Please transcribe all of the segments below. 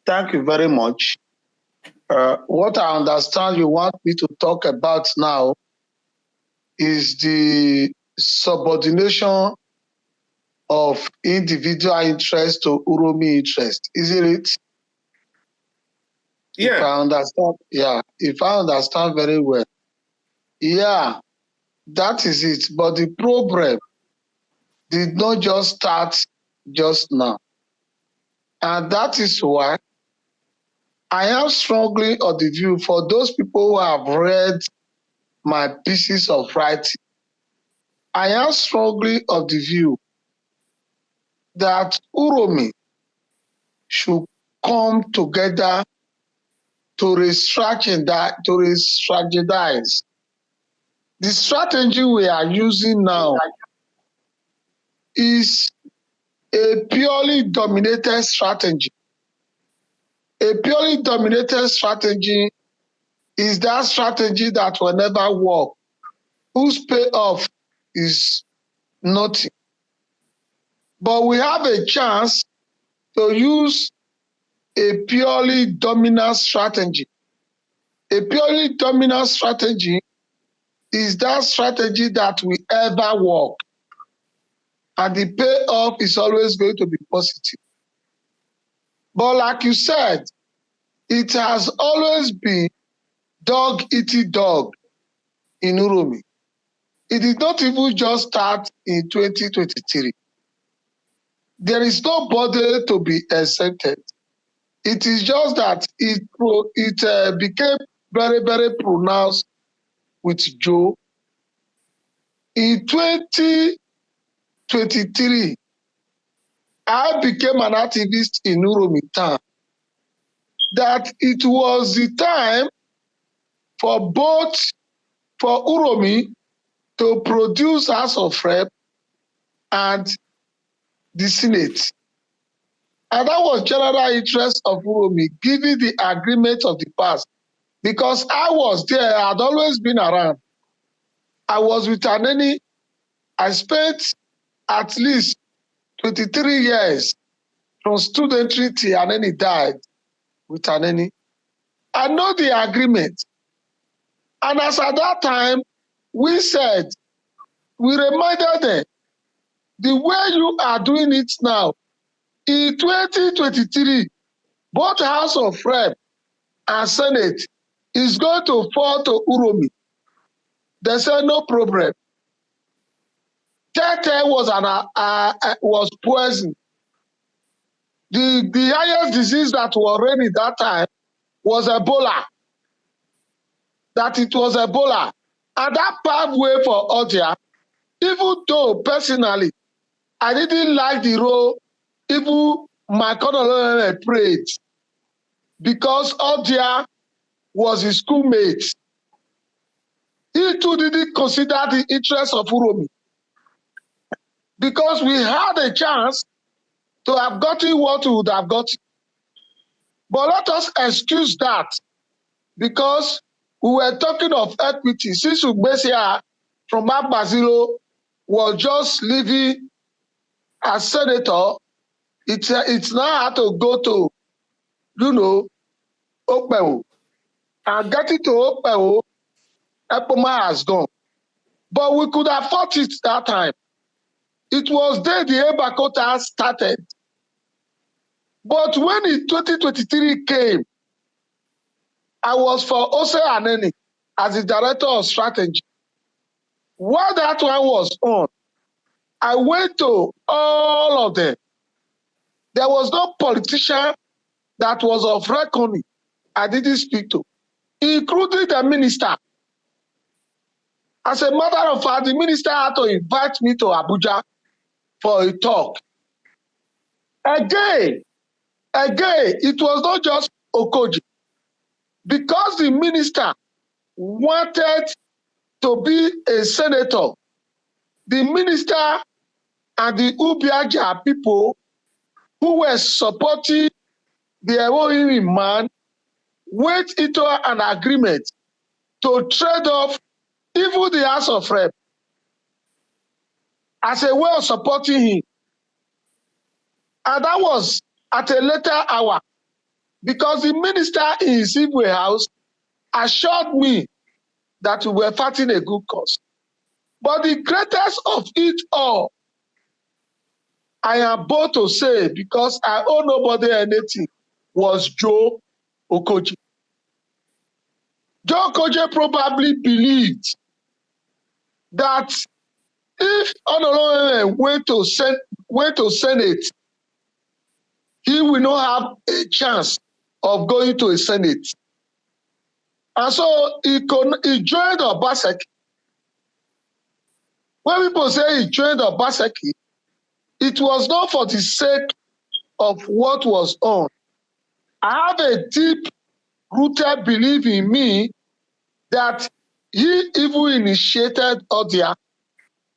Thank you very much. What I understand you want me to talk about now is the subordination of individual interest to Uromi interest, isn't it? Yeah. If I understand, if I understand very well. Yeah, that is it. But the problem did not just start just now. And that is why I am strongly of the view, for those people who have read my pieces of writing, I am strongly of the view that Uromi should come together to re-strategize. The strategy we are using now is a purely dominated strategy. A purely dominated strategy is that strategy that will never work, whose payoff is nothing. But we have a chance to use a purely dominant strategy. A purely dominant strategy is that strategy that will ever work, and the payoff is always going to be positive. But like you said, it has always been dog eating dog in Uromi. It did not even just start in 2023. There is nobody to be exempted. It is just that it became very, very pronounced with Joe. In 2023, I became an activist in Uromi town. That it was the time for Uromi to produce House of Rep and the Senate. And that was general interest of Uromi, given the agreement of the past. Because I was there, I had always been around. I was with Aneni. I spent at least 23 years from studentry till Aneni died with Aneni. I know the agreement. And as at that time, we said, we reminded them, the way you are doing it now, in 2023, both House of Rep and Senate is going to fall to Uromi. They said, no problem. Tete was poison. The highest disease that was reigning that time was Ebola. That it was Ebola. And that paved way for Odia, even though personally, I didn't like the role even my Colonel prayed, because Odia was his schoolmate. He too didn't consider the interest of Uromi, because we had a chance to have gotten what we would have gotten. But let us excuse that, because we were talking of equity. Since Ugbessia from Agbazilo was just leaving as senator, it's now had to go to, Opeo. And getting to Opeo, Epoma has gone. But we could have fought it that time. It was there the Ebakota started. But when in 2023 came, I was for Ose Aneni as the director of strategy. While that one was on, I went to all of them. There was no politician that was of reckoning I didn't speak to, including the minister. As a matter of fact, the minister had to invite me to Abuja for a talk. Again, it was not just Okoji. Because the minister wanted to be a senator, the minister and the Ubiaja people who were supporting the Ewohiri man went into an agreement to trade off even the House of Rep as a way of supporting him. And that was at a later hour. because the minister in his Igwe house assured me that we were fighting a good cause. But the greatest of it all, I am bold to say, because I owe nobody anything, was Joe Okoji. Joe Okoji probably believed that if Honorable went to Senate, he will not have a chance of going to a Senate. And so he joined Obaseki. When people say he joined Obaseki, it was not for the sake of what was on. I have a deep-rooted belief in me that he even initiated Odia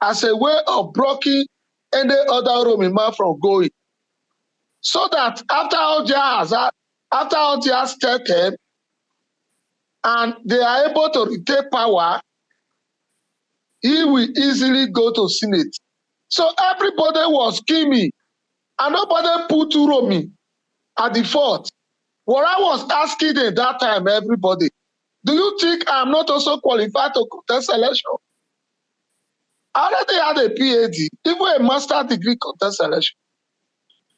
as a way of blocking any other Uromi man from going. So that after Odia started and they are able to retain power, he will easily go to Senate. So everybody was scheming, and nobody put Uromi at the fort. What I was asking at that time, everybody, do you think I'm not also qualified to contest election? I already had a PhD, even a master's degree contest election.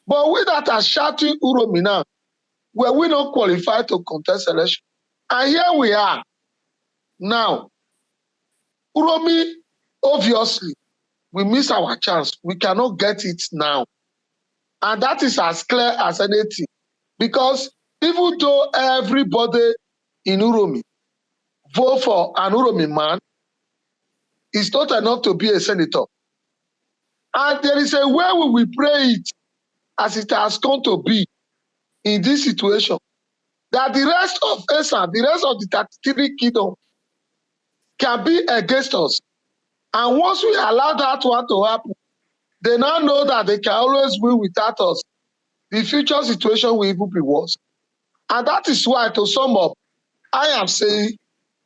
But we that are shouting Uromi now, were we not qualified to contest election? And here we are. Now, Uromi, obviously, we miss our chance. We cannot get it now. And that is as clear as anything. Because even though everybody in Uromi vote for an Uromi man, it's not enough to be a senator. And there is a way we will pray it as it has come to be in this situation, that the rest of Esan, the rest of the 33 kingdom can be against us. And once we allow that one to happen, they now know that they can always win without us. The future situation will even be worse. And that is why, to sum up, I am saying,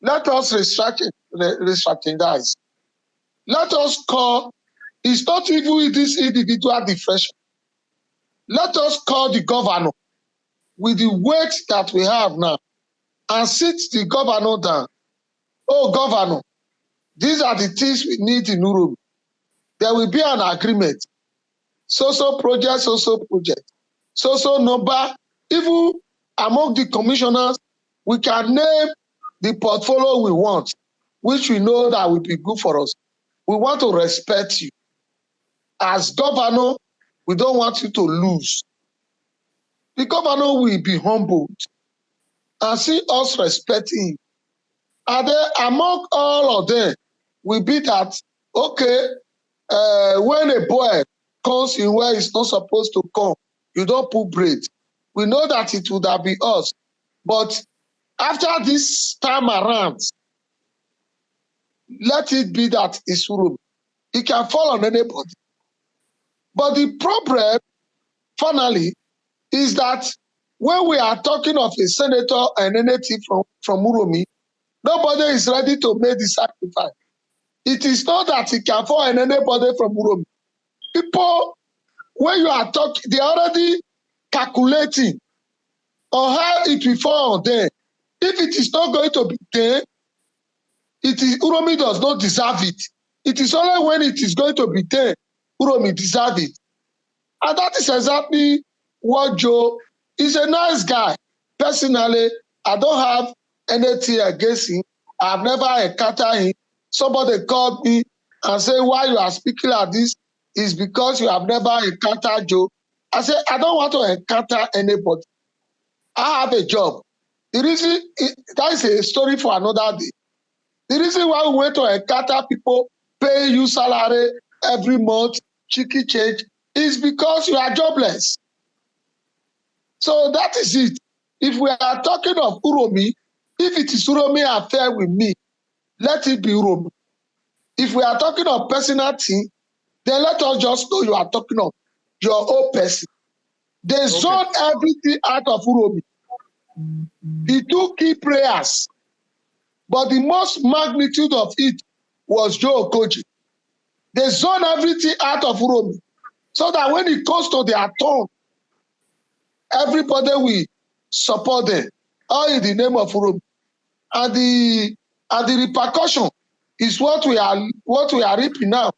let us re-strategize. Let us call, it's not even this individual differential. Let us call the governor with the weight that we have now and sit the governor down. Oh, governor, these are the things we need in Uromi. There will be an agreement. So project, so number. Even among the commissioners, we can name the portfolio we want, which we know that will be good for us. We want to respect you. As governor, we don't want you to lose. The governor will be humbled and see us respecting him. And then among all of them will be that, okay, when a boy comes in where he's not supposed to come, you don't put braid. We know that it would have been us. But after this time around, let it be that it's Uromi. It can fall on anybody. But the problem, finally, is that when we are talking of a senator and anything from Uromi, nobody is ready to make the sacrifice. It is not that it can fall on anybody from Uromi. People, when you are talking, they are already calculating on how it will fall on them. If it is not going to be there, Uromi does not deserve it. It is only when it is going to be there, Uromi deserve it. And that is exactly what Joe is. A nice guy. Personally, I don't have anything against him. I've never encountered him. Somebody called me and said, why you are speaking like this is because you have never encountered Joe. I said, I don't want to encounter anybody. I have a job. The reason, that is a story for another day. The reason why we went to encounter people pay you salary every month, cheeky change, is because you are jobless. So that is it. If we are talking of Uromi, if it is Uromi affair with me, let it be Uromi. If we are talking of personal thing, then let us just know you are talking of your own person. They zone everything out of Uromi. He took key prayers, but the most magnitude of it was Joe Okoji. They zone everything out of Uromi, so that when it comes to their turn, everybody will support them, all in the name of Uromi. And the repercussion is what we are reaping now.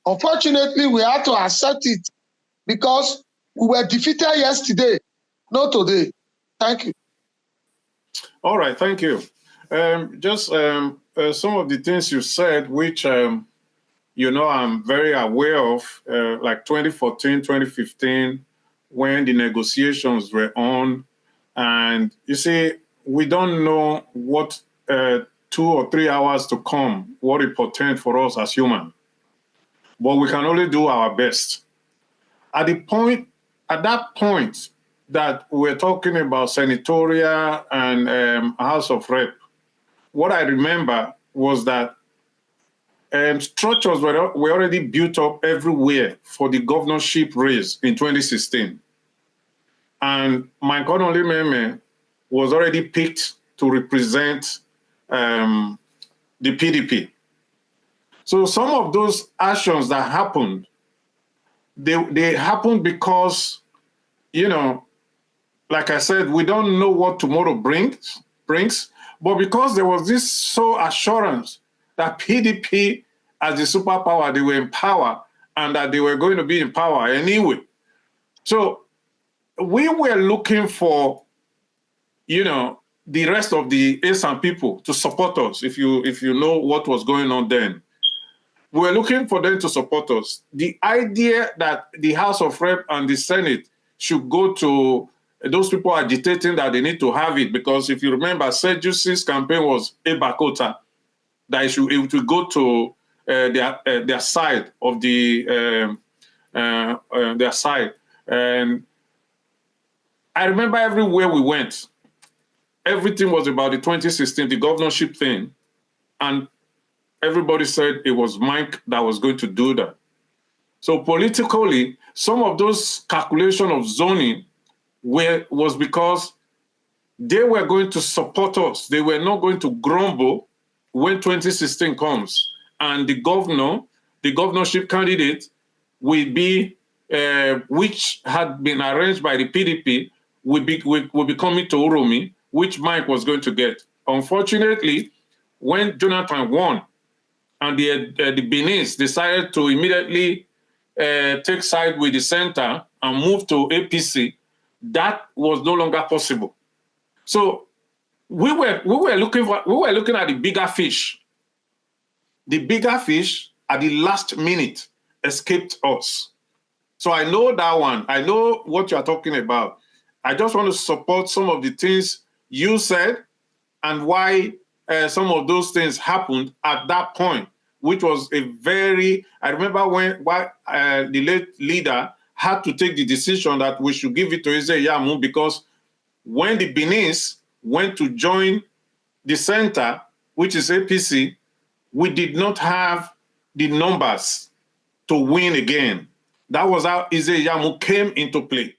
Unfortunately, we have to accept it because we were defeated yesterday, not today. Thank you. All right, thank you. Just some of the things you said, which you know, I'm very aware of, like 2014, 2015, when the negotiations were on. And you see, we don't know what 2 or 3 hours to come, what it portends for us as humans. But we can only do our best. At that point that we're talking about Senatorial and House of Rep, what I remember was that structures were already built up everywhere for the governorship race in 2016. And Mike Onolumeme was already picked to represent the PDP. So some of those actions that happened, they happened because, you know, like I said, we don't know what tomorrow brings, but because there was this assurance that PDP as the superpower, they were in power and that they were going to be in power anyway. So we were looking for, you know, the rest of the ASAM people to support us, if you know what was going on then. We were looking for them to support us. The idea that the House of Rep and the Senate should go to those people agitating that they need to have it, because if you remember, Sejusi's campaign was Ebakota, that it would go to their side of their side. And I remember everywhere we went, everything was about the 2016, the governorship thing, and everybody said it was Mike that was going to do that. So politically, some of those calculations of zoning was because they were going to support us. They were not going to grumble when 2016 comes and the governorship candidate will be, which had been arranged by the PDP, will be coming to Uromi, which Mike was going to get. Unfortunately, when Jonathan won, and the Benin's decided to immediately take side with the center and move to APC, that was no longer possible. So we were looking at the bigger fish. The bigger fish at the last minute escaped us. So I know that one. I know what you are talking about. I just want to support some of the things you said and why some of those things happened at that point, which was I remember when the late leader had to take the decision that we should give it to Igberaese, because when the Benin's went to join the center, which is APC, we did not have the numbers to win again. That was how Igberaese came into play.